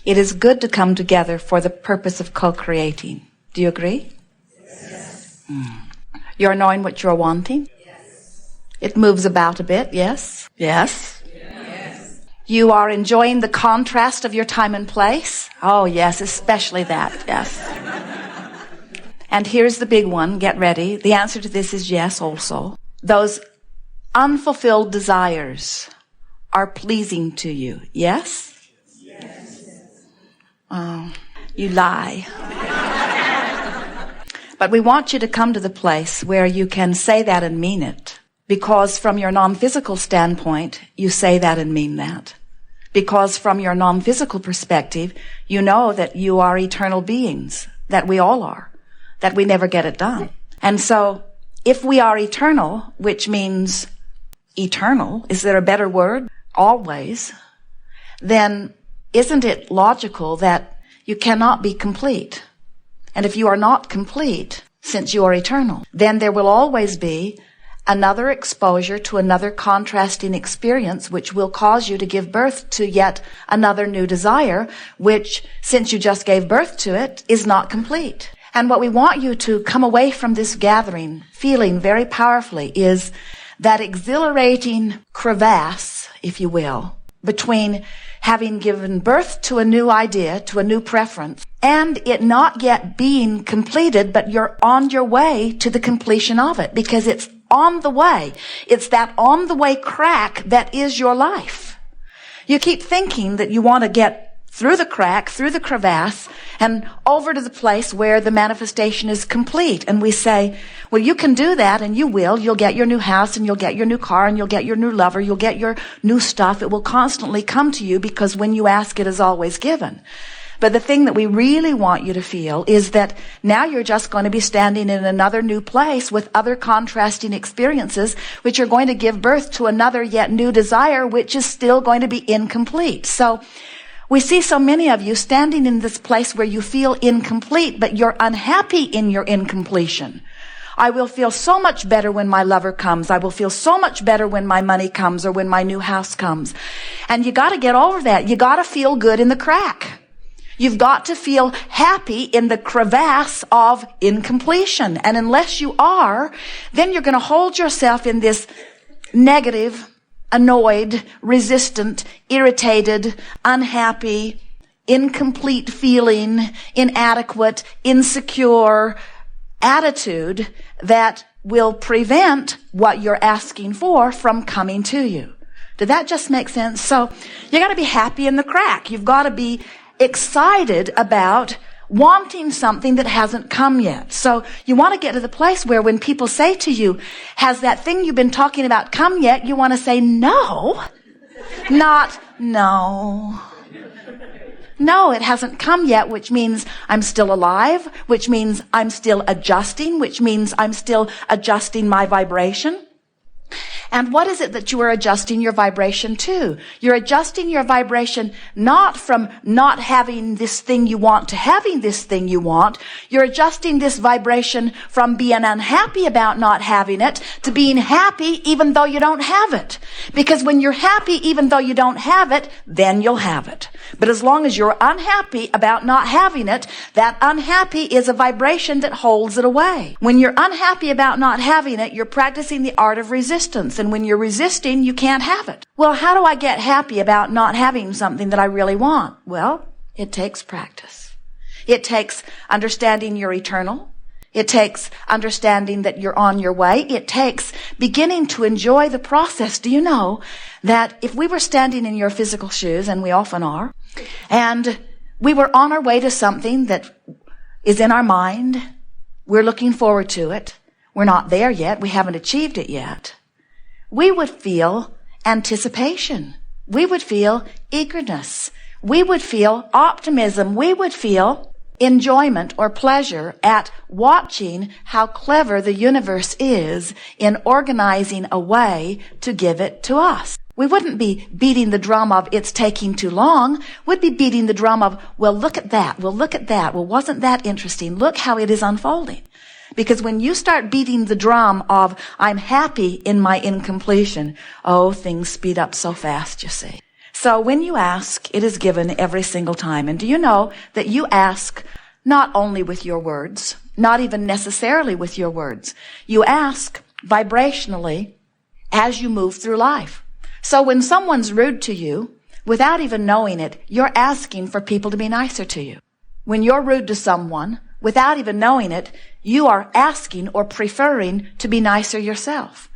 It is good to come together for the purpose of co-creating. Do you agree? Yes. You're knowing what you're wanting? Yes. It moves about a bit, yes? Yes. Yes. You are enjoying the contrast of your time and place? Oh, yes, especially that, yes. And here's the big one. Get ready. The answer to this is yes also. Those unfulfilled desires are pleasing to you. Yes? Yes. Oh, you lie. But we want you to come to the place where you can say that and mean it. Because from your non-physical standpoint, you say that and mean that. Because from your non-physical perspective, you know that you are eternal beings, that we all are, that we never get it done. And so, if we are eternal, which means eternal, is there a better word? Always. Then isn't it logical that you cannot be complete? And if you are not complete, since you are eternal, then there will always be another exposure to another contrasting experience which will cause you to give birth to yet another new desire, which, since you just gave birth to it, is not complete. And what we want you to come away from this gathering feeling very powerfully is that exhilarating crevasse, if you will, between having given birth to a new idea, to a new preference, and it not yet being completed, but you're on your way to the completion of it, because it's on the way. It's that on the way crack that is your life. You keep thinking that you want to get through the crack, through the crevasse, and over to the place where the manifestation is complete. And we say, well, you can do that, and you will. You'll get your new house, and you'll get your new car, and you'll get your new lover, you'll get your new stuff. It will constantly come to you because when you ask, it is always given. But the thing that we really want you to feel is that now you're just going to be standing in another new place with other contrasting experiences, which are going to give birth to another yet new desire, which is still going to be incomplete. So we see so many of you standing in this place where you feel incomplete, but you're unhappy in your incompletion. I will feel so much better when my lover comes. I will feel so much better when my money comes or when my new house comes. And you got to get over that. You got to feel good in the crack. You've got to feel happy in the crevasse of incompletion. And unless you are, then you're going to hold yourself in this negative, annoyed, resistant, irritated, unhappy, incomplete feeling, inadequate, insecure attitude that will prevent what you're asking for from coming to you. Did that just make sense? So you got to be happy in the crack. You've got to be excited about wanting something that hasn't come yet. So you want to get to the place where when people say to you, has that thing you've been talking about come yet? You want to say no, not no. No, it hasn't come yet, which means I'm still alive, which means I'm still adjusting, which means I'm still adjusting my vibration. And what is it that you are adjusting your vibration to? You're adjusting your vibration not from not having this thing you want to having this thing you want. You're adjusting this vibration from being unhappy about not having it to being happy even though you don't have it. Because when you're happy even though you don't have it, then you'll have it. But as long as you're unhappy about not having it, that unhappy is a vibration that holds it away. When you're unhappy about not having it, you're practicing the art of resistance. And when you're resisting, you can't have it. Well, how do I get happy about not having something that I really want? Well, it takes practice. It takes understanding you're eternal. It takes understanding that you're on your way. It takes beginning to enjoy the process. Do you know that if we were standing in your physical shoes, and we often are, and we were on our way to something that is in our mind, we're looking forward to it, we're not there yet, we haven't achieved it yet, we would feel anticipation. We would feel eagerness. We would feel optimism. We would feel enjoyment or pleasure at watching how clever the universe is in organizing a way to give it to us. We wouldn't be beating the drum of it's taking too long. We'd be beating the drum of, well, look at that. Well, look at that. Well, wasn't that interesting? Look how it is unfolding. Because when you start beating the drum of, I'm happy in my incompletion, oh, things speed up so fast, you see. So when you ask, it is given every single time. And do you know that you ask not only with your words, not even necessarily with your words. You ask vibrationally as you move through life. So when someone's rude to you, without even knowing it, you're asking for people to be nicer to you. When you're rude to someone, without even knowing it, you are asking or preferring to be nicer yourself.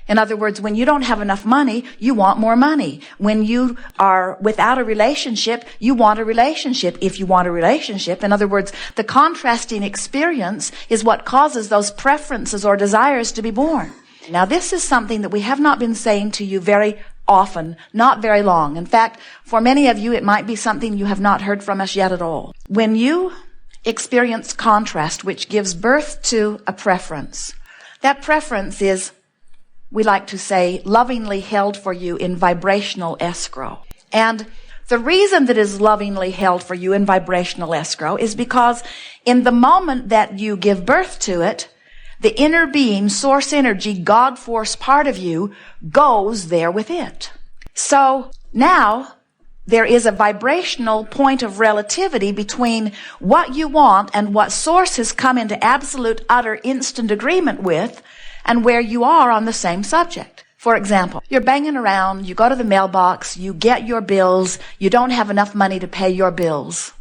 In other words, when you don't have enough money, you want more money. When you are without a relationship, you want a relationship. If you want a relationship, in other words, the contrasting experience is what causes those preferences or desires to be born. Now, this is something that we have not been saying to you very often, not very long. In fact, for many of you, it might be something you have not heard from us yet at all. When you experience contrast, which gives birth to a preference, that preference is, we like to say, lovingly held for you in vibrational escrow. And the reason that is lovingly held for you in vibrational escrow is because in the moment that you give birth to it, the inner being, source energy, God force part of you goes there with it. So now there is a vibrational point of relativity between what you want and what source has come into absolute, utter, instant agreement with, and where you are on the same subject. For example, you're banging around, you go to the mailbox, you get your bills, you don't have enough money to pay your bills.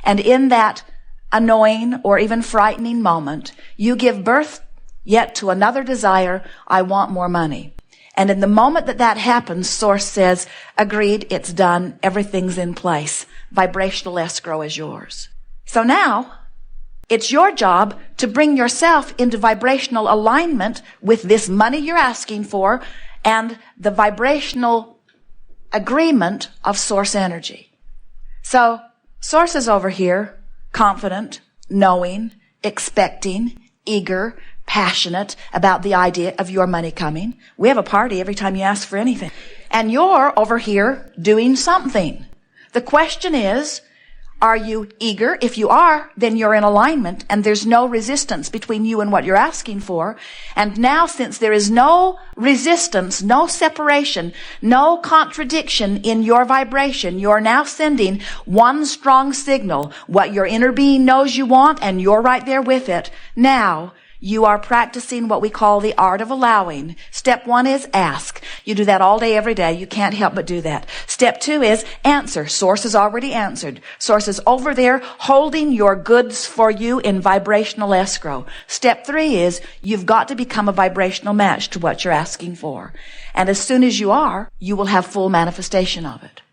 And in that annoying or even frightening moment, you give birth yet to another desire, I want more money. And in the moment that that happens, Source says, agreed, it's done, everything's in place. Vibrational escrow is yours. So now, it's your job to bring yourself into vibrational alignment with this money you're asking for and the vibrational agreement of source energy. So, Source is over here, confident, knowing, expecting, eager, passionate about the idea of your money coming. We have a party every time you ask for anything. And you're over here doing something. The question is, are you eager? If you are, then you're in alignment and there's no resistance between you and what you're asking for. And now, since there is no resistance, no separation, no contradiction in your vibration, you're now sending one strong signal, what your inner being knows you want, and you're right there with it. Now, you are practicing what we call the art of allowing. Step 1 is ask. You do that all day, every day. You can't help but do that. Step 2 is answer. Source is already answered. Source is over there holding your goods for you in vibrational escrow. Step 3 is you've got to become a vibrational match to what you're asking for. And as soon as you are, you will have full manifestation of it.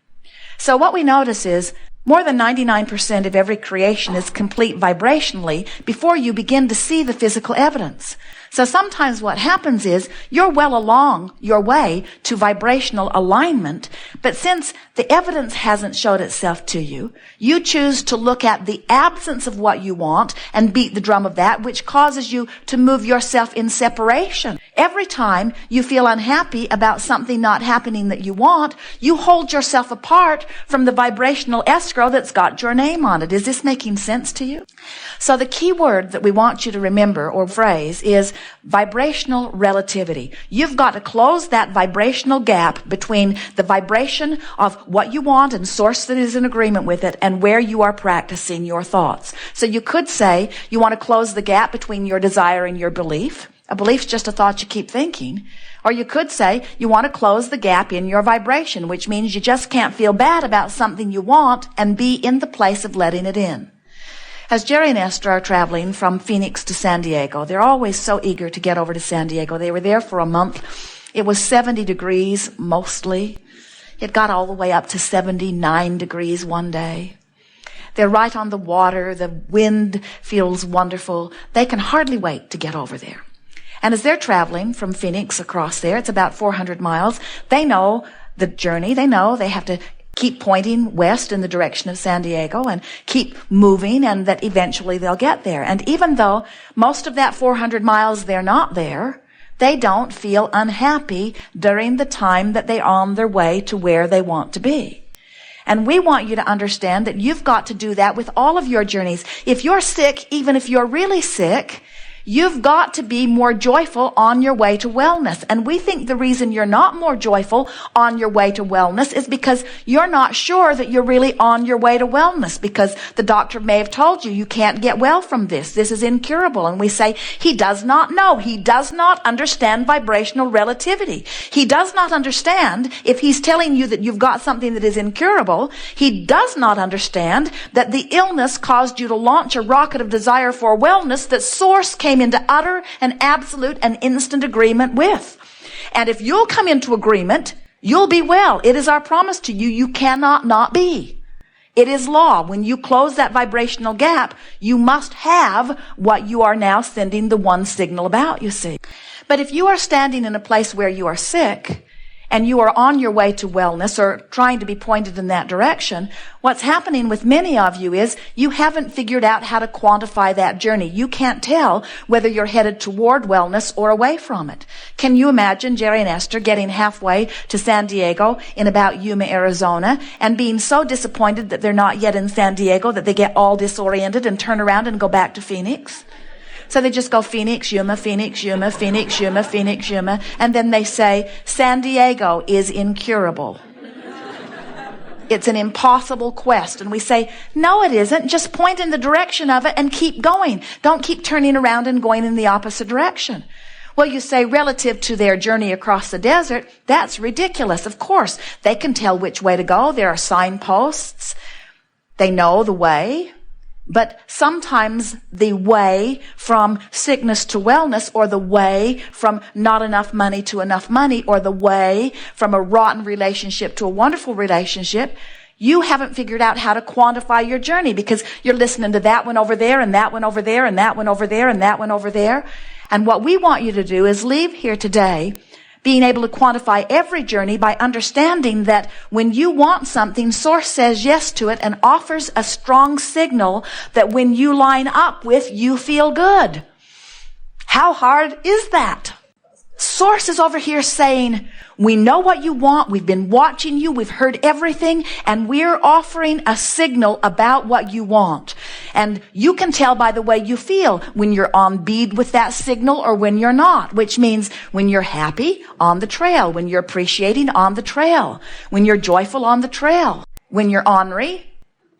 So what we notice is more than 99% of every creation is complete vibrationally before you begin to see the physical evidence. So sometimes what happens is you're well along your way to vibrational alignment, but since the evidence hasn't showed itself to you, you choose to look at the absence of what you want and beat the drum of that, which causes you to move yourself in separation. Every time you feel unhappy about something not happening that you want, you hold yourself apart from the vibrational escrow that's got your name on it. Is this making sense to you? So the key word that we want you to remember or phrase is vibrational relativity. You've got to close that vibrational gap between the vibration of what you want and source that is in agreement with it and where you are practicing your thoughts. So you could say you want to close the gap between your desire and your belief. A belief's just a thought you keep thinking. Or you could say you want to close the gap in your vibration, which means you just can't feel bad about something you want and be in the place of letting it in. As Jerry and Esther are traveling from Phoenix to San Diego, they're always so eager to get over to San Diego. They were there for a month. It was 70 degrees mostly. It got all the way up to 79 degrees one day. They're right on the water. The wind feels wonderful. They can hardly wait to get over there. And as they're traveling from Phoenix across there, it's about 400 miles, they know the journey. They know they have to keep pointing west in the direction of San Diego and keep moving, and that eventually they'll get there. And even though most of that 400 miles they're not there, they don't feel unhappy during the time that they're on their way to where they want to be. And we want you to understand that you've got to do that with all of your journeys. If you're sick, even if you're really sick, You've got to be more joyful on your way to wellness. And we think the reason you're not more joyful on your way to wellness is because you're not sure that you're really on your way to wellness, because the doctor may have told you can't get well from this. This is incurable. And we say, he does not know. He does not understand vibrational relativity. He does not understand, if he's telling you that you've got something that is incurable, he does not understand that the illness caused you to launch a rocket of desire for wellness that Source came into utter and absolute and instant agreement with. And if you'll come into agreement, you'll be well. It is our promise to you. You cannot not be. It is law. When you close that vibrational gap, you must have what you are now sending the one signal about, you see. But if you are standing in a place where you are sick, and you are on your way to wellness or trying to be pointed in that direction, what's happening with many of you is you haven't figured out how to quantify that journey. You can't tell whether you're headed toward wellness or away from it. Can you imagine Jerry and Esther getting halfway to San Diego in about Yuma, Arizona, and being so disappointed that they're not yet in San Diego that they get all disoriented and turn around and go back to Phoenix? So they just go Phoenix, Yuma, Phoenix, Yuma, Phoenix, Yuma, Phoenix, Yuma. And then they say, San Diego is incurable. It's an impossible quest. And we say, no, it isn't. Just point in the direction of it and keep going. Don't keep turning around and going in the opposite direction. Well, you say, relative to their journey across the desert, that's ridiculous. Of course, they can tell which way to go. There are signposts. They know the way. But sometimes the way from sickness to wellness, or the way from not enough money to enough money, or the way from a rotten relationship to a wonderful relationship, you haven't figured out how to quantify your journey, because you're listening to that one over there and that one over there and that one over there and that one over there. And what we want you to do is leave here today being able to quantify every journey by understanding that when you want something, Source says yes to it and offers a strong signal that when you line up with, you feel good. How hard is that? Source is over here saying, we know what you want. We've been watching you. We've heard everything. And we're offering a signal about what you want. And you can tell by the way you feel when you're on bead with that signal or when you're not, which means when you're happy, on the trail. When you're appreciating, on the trail. When you're joyful, on the trail. When you're ornery,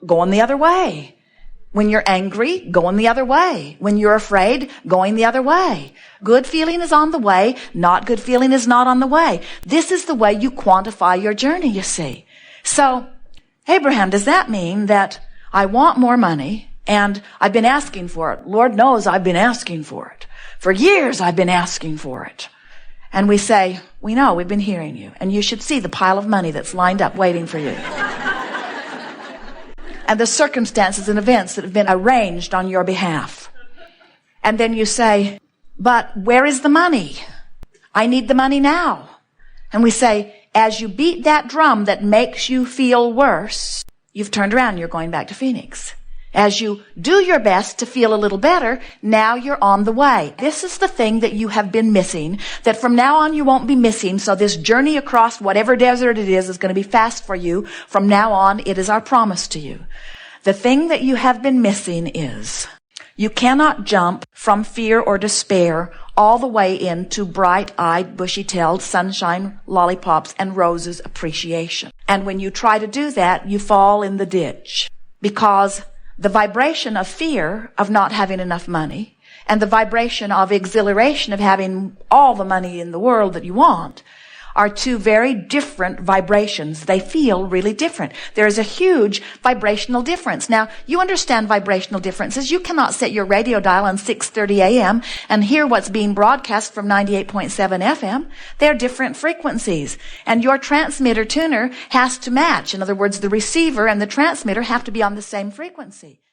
going the other way. When you're angry, going the other way. When you're afraid, going the other way. Good feeling is on the way. Not good feeling is not on the way. This is the way you quantify your journey, you see. So, Abraham, does that mean that I want more money and I've been asking for it? Lord knows I've been asking for it. For years I've been asking for it. And we say, we know, we've been hearing you. And you should see the pile of money that's lined up waiting for you. And the circumstances and events that have been arranged on your behalf. And then you say, but where is the money? I need the money now. And we say, as you beat that drum that makes you feel worse, you've turned around, you're going back to Phoenix. As you do your best to feel a little better, now you're on the way. This is the thing that you have been missing, that from now on you won't be missing. So this journey across whatever desert it is going to be fast for you. From now on, it is our promise to you. The thing that you have been missing is you cannot jump from fear or despair all the way into bright-eyed, bushy-tailed sunshine, lollipops, and roses appreciation. And when you try to do that, you fall in the ditch, because the vibration of fear of not having enough money and the vibration of exhilaration of having all the money in the world that you want are two very different vibrations. They feel really different. There is a huge vibrational difference. Now, you understand vibrational differences. You cannot set your radio dial on 6:30 a.m. and hear what's being broadcast from 98.7 FM. They're different frequencies. And your transmitter tuner has to match. In other words, the receiver and the transmitter have to be on the same frequency.